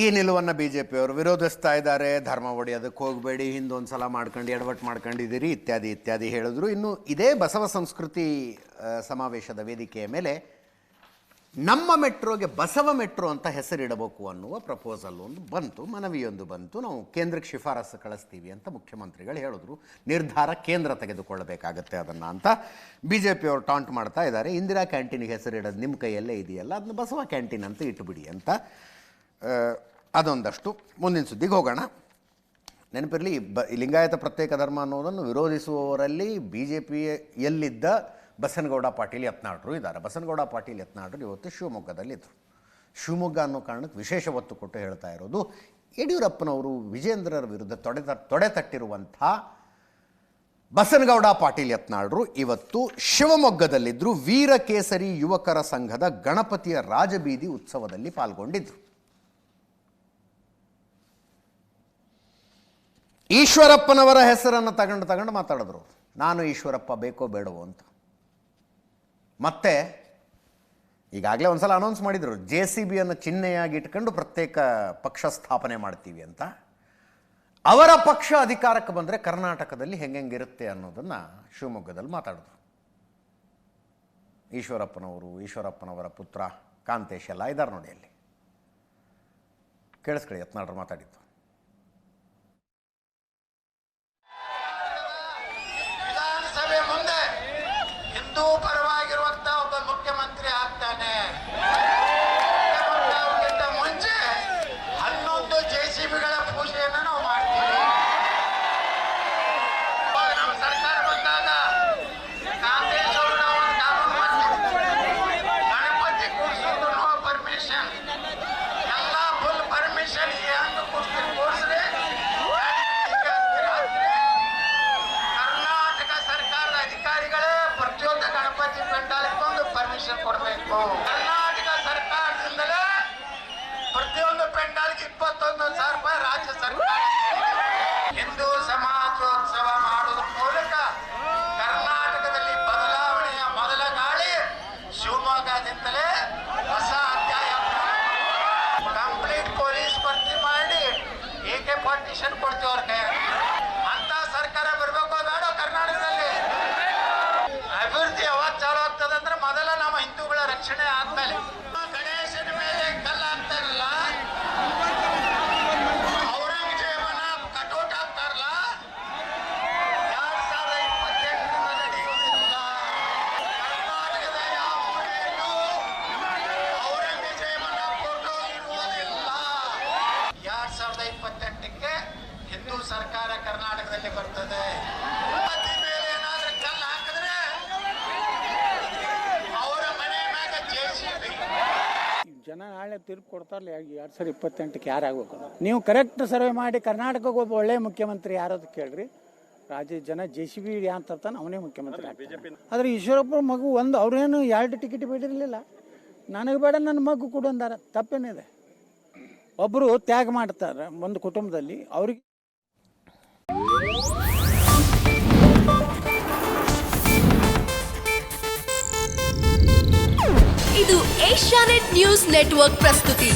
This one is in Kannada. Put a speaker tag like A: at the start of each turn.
A: ಈ ನಿಲುವನ್ನು ಬಿಜೆಪಿಯವರು ವಿರೋಧಿಸ್ತಾ ಇದ್ದಾರೆ. ಧರ್ಮ ಒಡೆಯೋದಕ್ಕೆ ಹೋಗಬೇಡಿ, ಹಿಂದೊಂದು ಸಲ ಮಾಡ್ಕೊಂಡು ಎಡವಟ್ಟು ಮಾಡ್ಕೊಂಡಿದ್ದೀರಿ ಇತ್ಯಾದಿ ಇತ್ಯಾದಿ ಹೇಳಿದ್ರು. ಇನ್ನು ಇದೇ ಬಸವ ಸಂಸ್ಕೃತಿ ಸಮಾವೇಶದ ವೇದಿಕೆಯ ಮೇಲೆ ನಮ್ಮ ಮೆಟ್ರೋಗೆ ಬಸವ ಮೆಟ್ರೋ ಅಂತ ಹೆಸರಿಡಬೇಕು ಅನ್ನುವ ಪ್ರಪೋಸಲ್ ಒಂದು ಬಂತು, ಮನವಿಯೊಂದು ಬಂತು. ನಾವು ಕೇಂದ್ರಕ್ಕೆ ಶಿಫಾರಸು ಕಳಿಸ್ತೀವಿ ಅಂತ ಮುಖ್ಯಮಂತ್ರಿಗಳು ಹೇಳಿದ್ರು. ನಿರ್ಧಾರ ಕೇಂದ್ರ ತೆಗೆದುಕೊಳ್ಳಬೇಕಾಗತ್ತೆ ಅದನ್ನು ಅಂತ ಬಿ ಜೆ ಪಿಯವರು ಟಾಂಟ್ ಮಾಡ್ತಾ ಇದ್ದಾರೆ. ಇಂದಿರಾ ಕ್ಯಾಂಟೀನಿಗೆ ಹೆಸರಿಡೋದು ನಿಮ್ಮ ಕೈಯಲ್ಲೇ ಇದೆಯಲ್ಲ, ಅದನ್ನ ಬಸವ ಕ್ಯಾಂಟೀನ್ ಅಂತ ಇಟ್ಟುಬಿಡಿ ಅಂತ. ಅದೊಂದಷ್ಟು. ಮುಂದಿನ ಸುದ್ದಿಗೆ ಹೋಗೋಣ. ನೆನಪಿರಲಿ, ಲಿಂಗಾಯತ ಪ್ರತ್ಯೇಕ ಧರ್ಮ ಅನ್ನೋದನ್ನು ವಿರೋಧಿಸುವವರಲ್ಲಿ ಬಿ ಜೆ ಪಿಯಲ್ಲಿದ್ದ ಬಸನಗೌಡ ಪಾಟೀಲ್ ಯತ್ನಾಳರು ಇದ್ದಾರೆ. ಬಸನಗೌಡ ಪಾಟೀಲ್ ಯತ್ನಾಳರು ಇವತ್ತು ಶಿವಮೊಗ್ಗದಲ್ಲಿದ್ದರು. ಶಿವಮೊಗ್ಗ ಅನ್ನೋ ಕಾರಣಕ್ಕೆ ವಿಶೇಷ ಒತ್ತು ಕೊಟ್ಟು ಹೇಳ್ತಾ ಇರೋದು, ಯಡಿಯೂರಪ್ಪನವರು ವಿಜೇಂದ್ರರ ವಿರುದ್ಧ ತೊಡೆ ತಟ್ಟಿರುವಂಥ ಬಸನಗೌಡ ಪಾಟೀಲ್ ಯತ್ನಾಳರು ಇವತ್ತು ಶಿವಮೊಗ್ಗದಲ್ಲಿದ್ದರು. ವೀರಕೇಸರಿ ಯುವಕರ ಸಂಘದ ಗಣಪತಿಯ ರಾಜಬೀದಿ ಉತ್ಸವದಲ್ಲಿ ಪಾಲ್ಗೊಂಡಿದ್ದರು. ಈಶ್ವರಪ್ಪನವರ ಹೆಸರನ್ನು ತಗೊಂಡು ಮಾತಾಡಿದ್ರು. ನಾನು ಈಶ್ವರಪ್ಪ ಬೇಕೋ ಬೇಡವೋ ಅಂತ. ಮತ್ತೆ ಈಗಾಗಲೇ ಒಂದು ಸಲ ಅನೌನ್ಸ್ ಮಾಡಿದರು, JCBಯನ್ನು ಚಿಹ್ನೆಯಾಗಿ ಇಟ್ಕೊಂಡು ಪ್ರತ್ಯೇಕ ಪಕ್ಷ ಸ್ಥಾಪನೆ ಮಾಡ್ತೀವಿ ಅಂತ. ಅವರ ಪಕ್ಷ ಅಧಿಕಾರಕ್ಕೆ ಬಂದರೆ ಕರ್ನಾಟಕದಲ್ಲಿ ಹೆಂಗಿರುತ್ತೆ ಅನ್ನೋದನ್ನು ಶಿವಮೊಗ್ಗದಲ್ಲಿ ಮಾತಾಡಿದ್ರು. ಈಶ್ವರಪ್ಪನವರ ಪುತ್ರ ಕಾಂತೇಶ್ ಎಲ್ಲ ಇದ್ದಾರೆ ನೋಡಿ ಅಲ್ಲಿ. ಕೇಳಿಸ್ಕೊಳ್ಳಿ ಯತ್ನಾಳರು ಮಾತಾಡಿದ್ದು.
B: ಪರವಾಗಿರುವಂತ ಒಬ್ಬ ಮುಖ್ಯಮಂತ್ರಿ ಆಗ್ತಾನೆ. ಮುಂಚೆ 11 JCBಗಳ ಪೂಜೆಯನ್ನು ನಾವು ಮಾಡ್ತೀವಿ. ನಮ್ಮ ಸರ್ಕಾರ ಬಂದಾಗ ಕಾಂಗ್ರೆಸ್ ಅವರು ನಾವು ಗಣಪತಿ ಕೂರಿಸೋದು ನೋ ಪರ್ಮಿಷನ್, ಎಲ್ಲ ಫುಲ್ ಪರ್ಮಿಷನ್ ಹೆಂಗ್ ಕೂರಿಸ್ರಿ. ಕರ್ನಾಟಕ ಸರ್ಕಾರದ ಅಧಿಕಾರಿಗಳೇ ಪ್ರತಿಯೊಂದು ಗಣಪತಿ ಪೆಂಡಾಲಿಗೊಂದು ಪರ್ಮಿಷನ್ ಕೊಡಬೇಕು. ಕರ್ನಾಟಕ ಸರ್ಕಾರದಿಂದಲೇ ಪ್ರತಿಯೊಂದು ಪೆಂಡಾಲ್ಗೆ 21,000 ರೂಪಾಯಿ ರಾಜ್ಯ ಸರ್ಕಾರ. ಹಿಂದೂ ಸಮಾಜೋತ್ಸವ ಮಾಡುವುದರ ಮೂಲಕ ಕರ್ನಾಟಕದಲ್ಲಿ ಬದಲಾವಣೆಯ ಮೊದಲ ಗಾಳಿ ಶಿವಮೊಗ್ಗದಿಂದಲೇ ಹೊಸ ಅಧ್ಯಾಯ. ಕಂಪ್ಲೀಟ್ ಪೊಲೀಸ್ ಭರ್ತಿ ಮಾಡಿ AK-47 ಕೊಡ್ತೀವಿ ಅವ್ರ ಕೈ. ಅಂತ ಸರ್ಕಾರ ಬರಬೇಕು ಬೇಡ ಕರ್ನಾಟಕದಲ್ಲಿ. ಅಭಿವೃದ್ಧಿ ಯಾವಾಗ ಚಾಲು ಆಗ್ತದೆ ಅಂದ್ರೆ ಮೊದಲ ನಮ್ಮ ಹಿಂದೂಗಳ ರಕ್ಷಣೆ ಆದ್ಮೇಲೆ. ಗಣೇಶನ ಮೇಲೆ ಕಲ್ಲು ಹಾಕ್ತಾರಲ್ಲ, ಔರಂಗಜೇಬನ ಕಟೌಟ್ ಹಾಕ್ತಾರಲ್ಲ, 2028 ನಡೆಯುವುದಿಲ್ಲ. ಕರ್ನಾಟಕದ ಯಾವ ಮೂಲೆಯಲ್ಲೂ ಔರಂಗಜೇಬನ ಫೋಟೋ ಇರುವುದಿಲ್ಲ. 2028ಕ್ಕೆ ಹಿಂದೂ ಸರ್ಕಾರ ಕರ್ನಾಟಕದಲ್ಲಿ ಬರ್ತದೆ. ಮೇಲೆ ಏನಾದ್ರೂ ಕಲ್ಲು ಹಾಕಿದ್ರೆ ಅವರ ಮನೆ ಮ್ಯಾಗ JCB.
C: ಜನ ನಾಳೆ ತೀರ್ಪು ಕೊಡ್ತಾರಲ್ಲ 2028ಕ್ಕೆ ಯಾರಾಗಬೇಕು. ನೀವು ಕರೆಕ್ಟ್ ಸರ್ವೆ ಮಾಡಿ ಕರ್ನಾಟಕಕ್ಕೆ ಒಬ್ಬ ಒಳ್ಳೆ ಮುಖ್ಯಮಂತ್ರಿ ಯಾರದು ಕೇಳ್ರಿ. ಜನ JCB ಅಂತ ಅವನೇ ಮುಖ್ಯಮಂತ್ರಿ ಆಗ್ತಾನೆ. ಆದರೆ ಈಶ್ವರಪ್ಪ ಮಗು ಅವ್ರೇನು 2 ಟಿಕೆಟ್ ಬೇಡಿರಲಿಲ್ಲ. ನನಗೆ ಬೇಡ ನನ್ನ ಮಗು ಕೊಡು ಅಂದಾರ. ತಪ್ಪೇನಿದೆ? ಒಬ್ಬರು ತ್ಯಾಗ ಮಾಡ್ತಾರೆ ಒಂದು ಕುಟುಂಬದಲ್ಲಿ. ಅವ್ರಿಗೆ
D: ಇದು ಏಷ್ಯಾನೆಟ್ ನ್ಯೂಸ್ ನೆಟ್ವರ್ಕ್ ಪ್ರಸ್ತುತಿ.